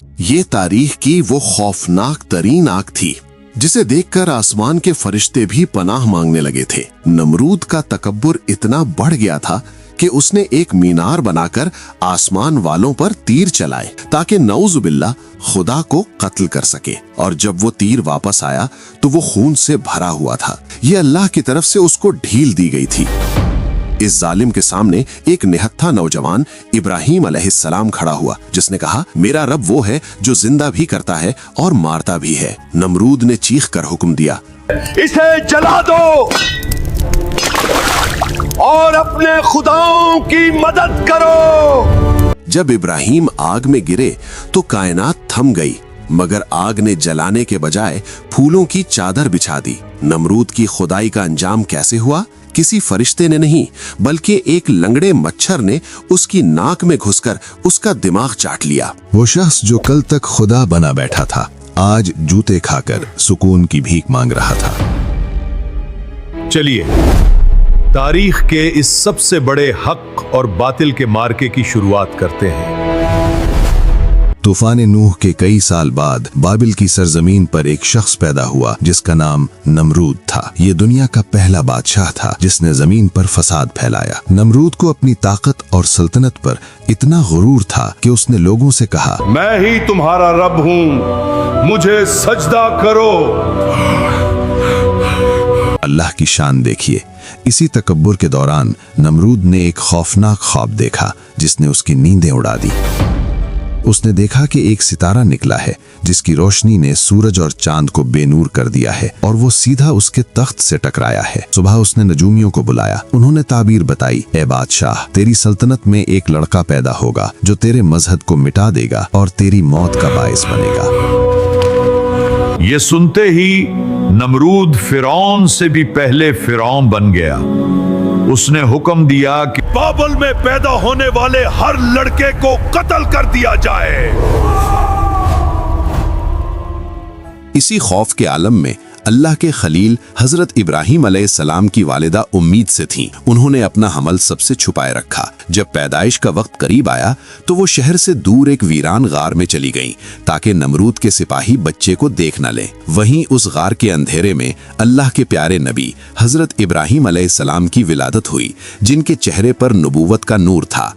ये तारीख की वो खौफनाक तरीन आग थी जिसे देखकर आसमान के फरिश्ते भी पनाह मांगने लगे थे। नमरूद का तकब्बुर इतना बढ़ गया था कि उसने एक मीनार बनाकर आसमान वालों पर तीर चलाए ताकि नऊजुबिल्लाह खुदा को कत्ल कर सके। और जब वो तीर वापस आया तो वो खून से भरा हुआ था। ये अल्लाह की तरफ से उसको ढील दी गई थी। इस जालिम के सामने एक निहत्था नौजवान इब्राहीम अलैहिस्सलाम खड़ा हुआ, जिसने कहा, मेरा रब वो है जो जिंदा भी करता है और मारता भी है। नमरूद ने चीख कर हुक्म दिया, इसे जला दो और अपने खुदाओं की मदद करो। जब इब्राहीम आग में गिरे तो कायनात थम गई, मगर आग ने जलाने के बजाय फूलों की चादर बिछा दी। नमरूद की खुदाई का अंजाम कैसे हुआ? किसी फरिश्ते ने नहीं, बल्कि एक लंगड़े मच्छर ने उसकी नाक में घुसकर उसका दिमाग चाट लिया। वो शख्स जो कल तक खुदा बना बैठा था, आज जूते खाकर सुकून की भीख मांग रहा था। चलिए तारीख के इस सबसे बड़े हक और बातिल के मार्के की शुरुआत करते हैं। तूफान नूह के कई साल बाद बाबिल की सरजमीन पर एक शख्स पैदा हुआ जिसका नाम नमरूद था। ये दुनिया का पहला बादशाह था जिसने जमीन पर फसाद फैलाया। नमरूद को अपनी ताकत और सल्तनत पर इतना गुरूर था कि उसने लोगों से कहा, मैं ही तुम्हारा रब हूँ, मुझे सजदा करो। अल्लाह की शान देखिए। इसी तकब्बुर के दौरान नमरूद ने एक खौफनाक ख्वाब देखा जिसने उसकी नींदें उड़ा दी। उसने देखा कि एक सितारा निकला है जिसकी रोशनी ने सूरज और चांद को बेनूर कर दिया है और वो सीधा उसके तख्त से टकराया है। सुबह उसने नजूमियों को बुलाया। उन्होंने ताबीर बताई, ए बादशाह, तेरी सल्तनत में एक लड़का पैदा होगा जो तेरे मजहब को मिटा देगा और तेरी मौत का बायस बनेगा। ये सुनते ही नमरूद फिरौन से भी पहले फिरौन बन गया। उसने हुक्म दिया कि बाबल में पैदा होने वाले हर लड़के को कत्ल कर दिया जाए। इसी खौफ के आलम में अल्लाह के खलील हजरत इब्राहीम अलैहिस्सलाम की वालिदा उम्मीद से थीं। उन्होंने अपना हमल सबसे छुपाए रखा। जब पैदाइश का वक्त करीब आया तो वो शहर से दूर एक वीरान गार में चली गईं ताकि नमरूद के सिपाही बच्चे को देख न लें। वहीं उस गार के अंधेरे में अल्लाह के प्यारे नबी हजरत इब्राहीम अलैहिस्सलाम की विलादत हुई, जिनके चेहरे पर नबूवत का नूर था।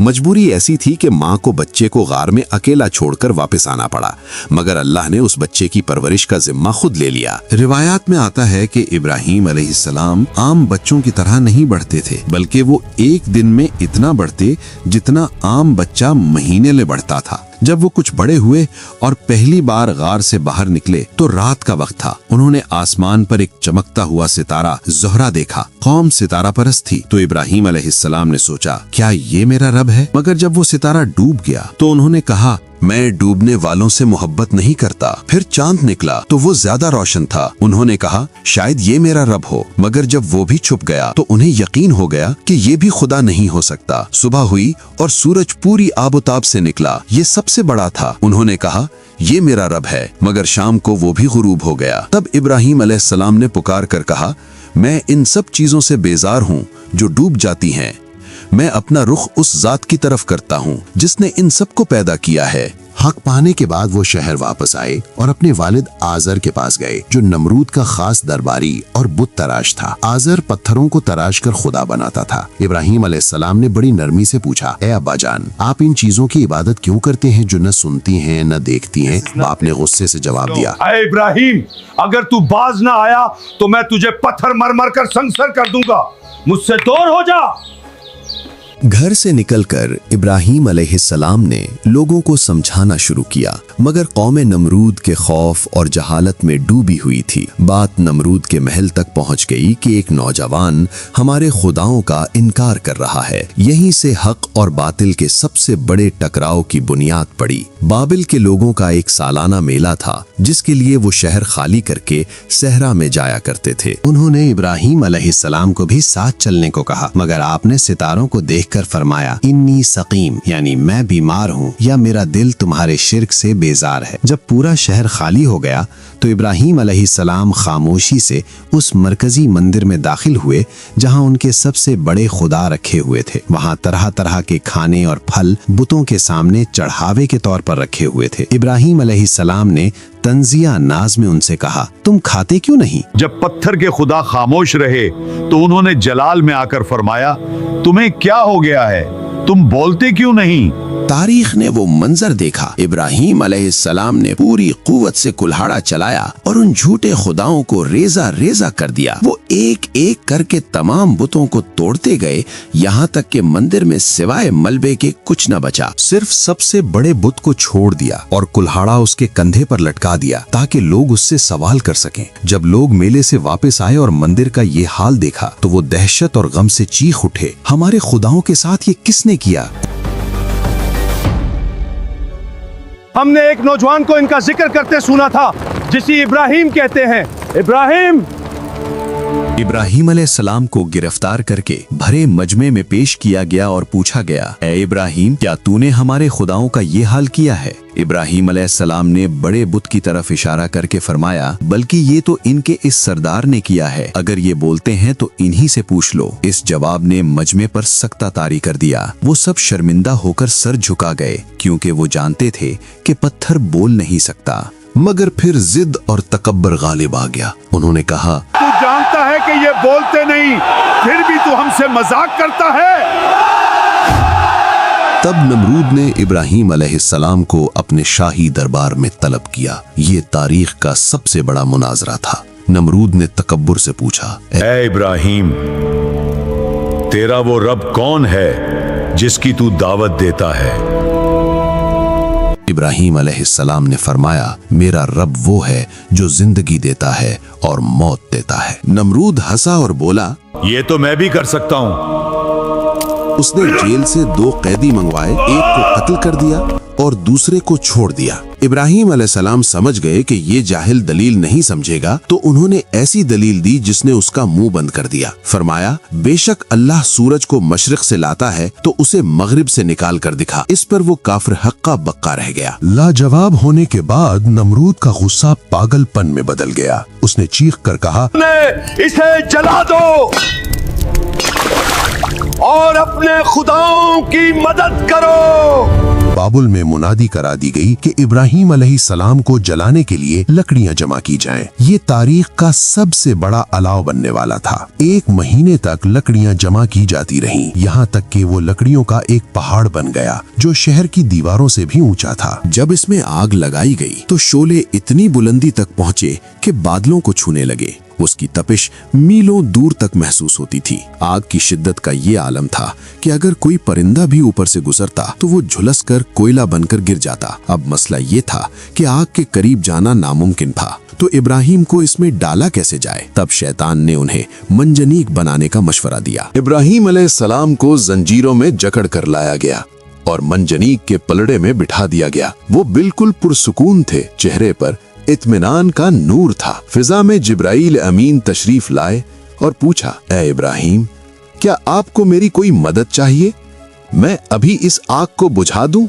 मजबूरी ऐसी थी कि माँ को बच्चे को गार में अकेला छोड़कर वापस आना पड़ा, मगर अल्लाह ने उस बच्चे की परवरिश का जिम्मा खुद ले लिया। रिवायात में आता है कि इब्राहीम अलैहिस्सलाम आम बच्चों की तरह नहीं बढ़ते थे, बल्कि वो एक दिन में इतना बढ़ते जितना आम बच्चा महीने ले बढ़ता था। जब वो कुछ बड़े हुए और पहली बार गार से बाहर निकले तो रात का वक्त था। उन्होंने आसमान पर एक चमकता हुआ सितारा ज़ोहरा देखा। कौम सितारा परस्त थी, तो इब्राहीम अलैहिस्सलाम ने सोचा, क्या ये मेरा रब है? मगर जब वो सितारा डूब गया तो उन्होंने कहा, मैं डूबने वालों से मोहब्बत नहीं करता। फिर चांद निकला तो वो ज्यादा रोशन था। उन्होंने कहा, शायद ये मेरा रब हो। मगर जब वो भी छुप गया तो उन्हें यकीन हो गया कि ये भी खुदा नहीं हो सकता। सुबह हुई और सूरज पूरी आबोताब से निकला। ये सबसे बड़ा था। उन्होंने कहा, ये मेरा रब है। मगर शाम को वो भी गुरूब हो गया। तब इब्राहीम अलैहिस्सलाम ने पुकार कर कहा, मैं इन सब चीजों से बेजार हूँ जो डूब जाती हैं। मैं अपना रुख उस जात की तरफ करता हूँ जिसने इन सबको पैदा किया है। हक पाने के बाद वो शहर वापस आए और अपने वालिद आजर के पास गए, जो नमरूद का खास दरबारी और बुत तराश था। आजर पत्थरों को तराश कर खुदा बनाता था। इब्राहीम अलैहिस्सलाम ने बड़ी नरमी से पूछा, ए अब्बा जान, आप इन चीजों की इबादत क्यों करते हैं जो न सुनती हैं न देखती हैं? बाप ने गुस्से से जवाब दिया, ऐ इब्राहीम, अगर तू बाज ना आया तो मैं तुझे पत्थर मर मर कर संगसर कर दूंगा। मुझसे दूर हो जा। घर से निकलकर इब्राहीम अलैहिस्सलाम ने लोगों को समझाना शुरू किया, मगर कौम नमरूद के खौफ और जहालत में डूबी हुई थी। बात नमरूद के महल तक पहुंच गई कि एक नौजवान हमारे खुदाओं का इनकार कर रहा है। यहीं से हक और बातिल के सबसे बड़े टकराव की बुनियाद पड़ी। बाबिल के लोगों का एक सालाना मेला था जिसके लिए वो शहर खाली करके सहरा में जाया करते थे। उन्होंने इब्राहीम अलैहिस्सलाम को भी साथ चलने को कहा, मगर आपने सितारों को देख कर फरमाया, इन्नी सकीम, यानी मैं बीमार हूँ या मेरा दिल तुम्हारे शिर्क से बेजार है। जब पूरा शहर खाली हो गया तो इब्राहीम अलैहिस्सलाम खामोशी से उस मरकजी मंदिर में दाखिल हुए जहाँ उनके सबसे बड़े खुदा रखे हुए थे। वहाँ तरह तरह के खाने और फल बुतों के सामने चढ़ावे के तौर पर रखे हुए थे। इब्राहीम अलैहिस्सलाम ने तंजिया नाज में उनसे कहा, तुम खाते क्यों नहीं? जब पत्थर के खुदा खामोश रहे तो उन्होंने जलाल में आकर फरमाया, तुम्हें क्या हो गया है, तुम बोलते क्यों नहीं? तारीख ने वो मंजर देखा। इब्राहीम अलैहिस्सलाम ने पूरी कुव्वत से कुल्हाड़ा चलाया और उन झूठे खुदाओं को रेजा रेजा कर दिया। वो एक एक करके तमाम बुतों को तोड़ते गए, यहाँ तक कि मंदिर में सिवाय मलबे के कुछ न बचा। सिर्फ सबसे बड़े बुत को छोड़ दिया और कुल्हाड़ा उसके कंधे पर लटका दिया ताकि लोग उससे सवाल कर सकें। जब लोग मेले से वापस आए और मंदिर का ये हाल देखा तो वो दहशत और गम से चीख उठे, हमारे खुदाओं के साथ ये किसने किया? हमने एक नौजवान को इनका जिक्र करते सुना था जिसे इब्राहिम कहते हैं। इब्राहीम अलैहिस्सलाम को गिरफ्तार करके भरे मजमे में पेश किया गया और पूछा गया, ए इब्राहीम, क्या तूने हमारे खुदाओं का ये हाल किया है? इब्राहीम अलैहिस्सलाम ने बड़े बुत की तरफ इशारा करके फरमाया, बल्कि ये तो इनके इस सरदार ने किया है, अगर ये बोलते हैं तो इन्हीं से पूछ लो। इस जवाब ने मजमे पर सख्ता तारी कर दिया। वो सब शर्मिंदा होकर सर झुका गए क्योंकि वो जानते थे कि पत्थर बोल नहीं सकता। मगर फिर जिद और तकब्बर गालिब आ गया। उन्होंने कहा, तू जानता है कि ये बोलते नहीं, फिर भी तू हमसे मजाक करता है। तब नमरूद ने इब्राहीम अलैहिस्सलाम को अपने शाही दरबार में तलब किया। ये तारीख का सबसे बड़ा मुनाजरा था। नमरूद ने तकब्बुर से पूछा, ऐ इब्राहीम, तेरा वो रब कौन है जिसकी तू दावत देता है? इब्राहीम अलैहिस्सलाम ने फरमाया, मेरा रब वो है जो जिंदगी देता है और मौत देता है। नमरूद हंसा और बोला, ये तो मैं भी कर सकता हूँ। उसने जेल से 2 कैदी मंगवाए, एक को कत्ल कर दिया और दूसरे को छोड़ दिया। इब्राहीम अलैहिस्सलाम समझ गए कि ये जाहिल दलील नहीं समझेगा, तो उन्होंने ऐसी दलील दी जिसने उसका मुंह बंद कर दिया। फरमाया, बेशक अल्लाह सूरज को मशरिक से लाता है तो उसे मगरिब से निकाल कर दिखा। इस पर वो काफिर हक्का बक्का रह गया। लाजवाब होने के बाद नमरूद का गुस्सा पागलपन में बदल गया। उसने चीख कर कहा, इसे जला दो और अपने खुदाओं की मदद करो। बाबुल में मुनादी करा दी गई कि इब्राहीम अलैहिस्सलाम को जलाने के लिए लकड़ियां जमा की जाएं। ये तारीख का सबसे बड़ा अलाव बनने वाला था। 1 महीने तक लकड़ियां जमा की जाती रहीं, यहाँ तक कि वो लकड़ियों का एक पहाड़ बन गया जो शहर की दीवारों से भी ऊंचा था। जब इसमें आग लगाई गई तो शोले इतनी बुलंदी तक पहुँचे कि बादलों को छूने लगे। उसकी तपिश मीलों दूर तक महसूस होती थी। आग की शिद्दत का ये आलम था कि अगर कोई परिंदा भी ऊपर से गुजरता तो वो झुलस कर कोयला बनकर गिर जाता। अब मसला ये था कि आग के करीब जाना नामुमकिन था, तो इब्राहीम को इसमें डाला कैसे जाए। तब शैतान ने उन्हें मंजनीक बनाने का मशवरा दिया। इब्राहीम अलैहिस्सलाम को जंजीरों में जकड़ कर लाया गया और मंजनीक के पलड़े में बिठा दिया गया। वो बिल्कुल पुरसुकून थे, चेहरे पर इत्मीनान का नूर था। फिजा में जिब्राइल अमीन तशरीफ लाए और पूछा, ऐ इब्राहीम, क्या आपको मेरी कोई मदद चाहिए? मैं अभी इस आग को बुझा दूं?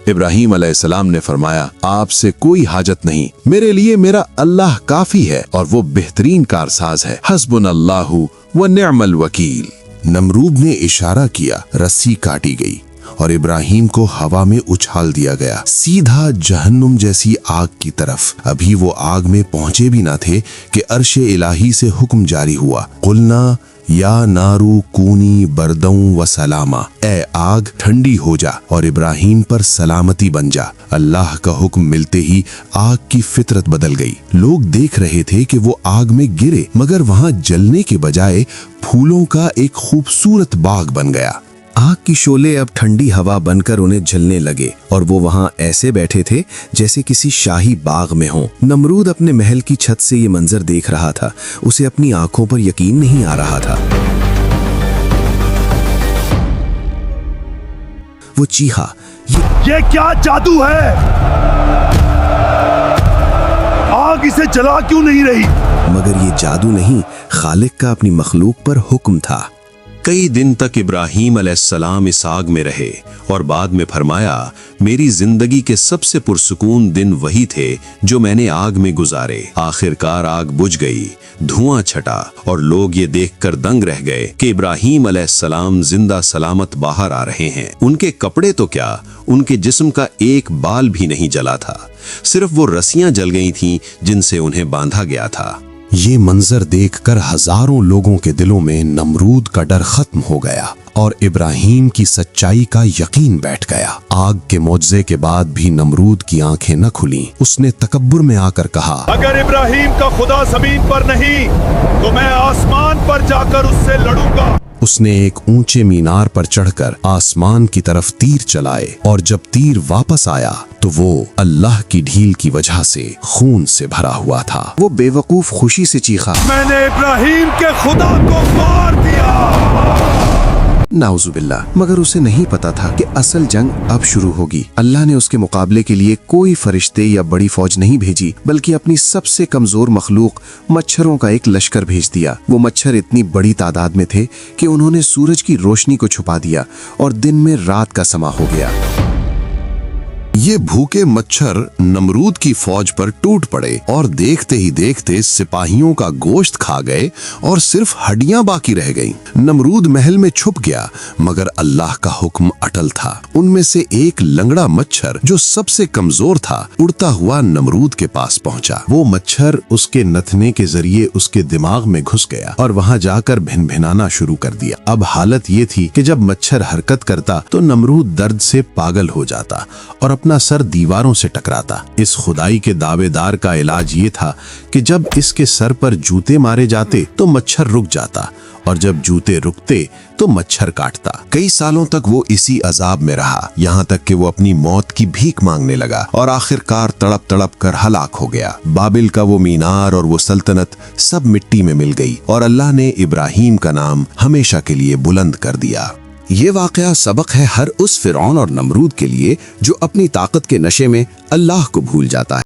इब्राहीम अलैहिस्सलाम ने फरमाया, आपसे कोई हाजत नहीं, मेरे लिए मेरा अल्लाह काफी है और वो बेहतरीन कारसाज है। हस्बुनल्लाहु व निअमल वकील। नमरूद ने इशारा किया, रस्सी काटी गई और इब्राहीम को हवा में उछाल दिया गया, सीधा जहन्नुम जैसी आग की तरफ। अभी वो आग में पहुंचे भी ना थे कि अर्शे इलाही से हुक्म जारी हुआ, कुलना या नारू कूनी बरदों व सलामा, ए आग ठंडी हो जा और इब्राहीम पर सलामती बन जा। अल्लाह का हुक्म मिलते ही आग की फितरत बदल गई। लोग देख रहे थे कि वो आग में गिरे, मगर वहां जलने के बजाय फूलों का एक खूबसूरत बाग बन गया। आग की शोले अब ठंडी हवा बनकर उन्हें झलने लगे और वो वहां ऐसे बैठे थे जैसे किसी शाही बाग में हों। नमरूद अपने महल की छत से ये मंजर देख रहा था। उसे अपनी आंखों पर यकीन नहीं आ रहा था। वो चीखा, ये क्या जादू है? आग इसे जला क्यों नहीं रही? मगर ये जादू नहीं, खालिक का अपनी मखलूक पर हुक्म था। कई दिन तक इब्राहीम अलैहिस्सलाम इस आग में रहे और बाद में फरमाया, मेरी जिंदगी के सबसे पुरसुकून दिन वही थे जो मैंने आग में गुजारे। आखिरकार आग बुझ गई, धुआं छटा और लोग ये देखकर दंग रह गए कि इब्राहीम अलैहिस्सलाम जिंदा सलामत बाहर आ रहे हैं। उनके कपड़े तो क्या, उनके जिस्म का एक बाल भी नहीं जला था, सिर्फ वो रस्सियां जल गई थीं जिनसे उन्हें बांधा गया था। ये मंजर देखकर हजारों लोगों के दिलों में नमरूद का डर खत्म हो गया और इब्राहीम की सच्चाई का यकीन बैठ गया। आग के मौजज़े के बाद भी नमरूद की आंखें न खुली। उसने तकब्बुर में आकर कहा, अगर इब्राहीम का खुदा जमीन पर नहीं तो मैं आसमान पर जाकर उससे लड़ूंगा। उसने एक ऊंचे मीनार पर चढ़कर आसमान की तरफ तीर चलाए और जब तीर वापस आया तो वो अल्लाह की ढील की वजह से खून से भरा हुआ था। वो बेवकूफ खुशी से चीखा, मैंने इब्राहीम के खुदा को मार दिया। नाउजुबिल्लाह। मगर उसे नहीं पता था कि असल जंग अब शुरू होगी। अल्लाह ने उसके मुकाबले के लिए कोई फरिश्ते या बड़ी फौज नहीं भेजी, बल्कि अपनी सबसे कमजोर मखलूक मच्छरों का एक लश्कर भेज दिया। वो मच्छर इतनी बड़ी तादाद में थे कि उन्होंने सूरज की रोशनी को छुपा दिया और दिन में रात का समा हो गया। ये भूखे मच्छर नमरूद की फौज पर टूट पड़े और देखते ही देखते सिपाहियों का गोश्त खा गए और सिर्फ हड्डियां बाकी रह गईं। नमरूद महल में छुप गया, मगर अल्लाह का हुक्म अटल था। उनमें से एक लंगड़ा मच्छर जो सबसे कमजोर था, उड़ता हुआ नमरूद के पास पहुंचा। वो मच्छर उसके नथने के जरिए उसके दिमाग में घुस गया और वहां जाकर भिनभिनाना शुरू कर दिया। अब हालत ये थी कि जब मच्छर हरकत करता तो नमरूद दर्द से पागल हो जाता और अपना सर दीवारों से टकराता। इस खुदाई के दावेदार का इलाज ये था कि जब इसके सर पर जूते मारे जाते तो मच्छर रुक जाता और जब जूते रुकते तो मच्छर काटता। कई सालों तक वो इसी अजाब में रहा, यहाँ तक कि वो अपनी मौत की भीख मांगने लगा और आखिरकार तड़प तड़प कर हलाक हो गया। बाबिल का वो मीनार और वो सल्तनत सब मिट्टी में मिल गई और अल्लाह ने इब्राहीम का नाम हमेशा के लिए बुलंद कर दिया। ये वाकया सबक है हर उस फिरौन और नमरूद के लिए जो अपनी ताकत के नशे में अल्लाह को भूल जाता है।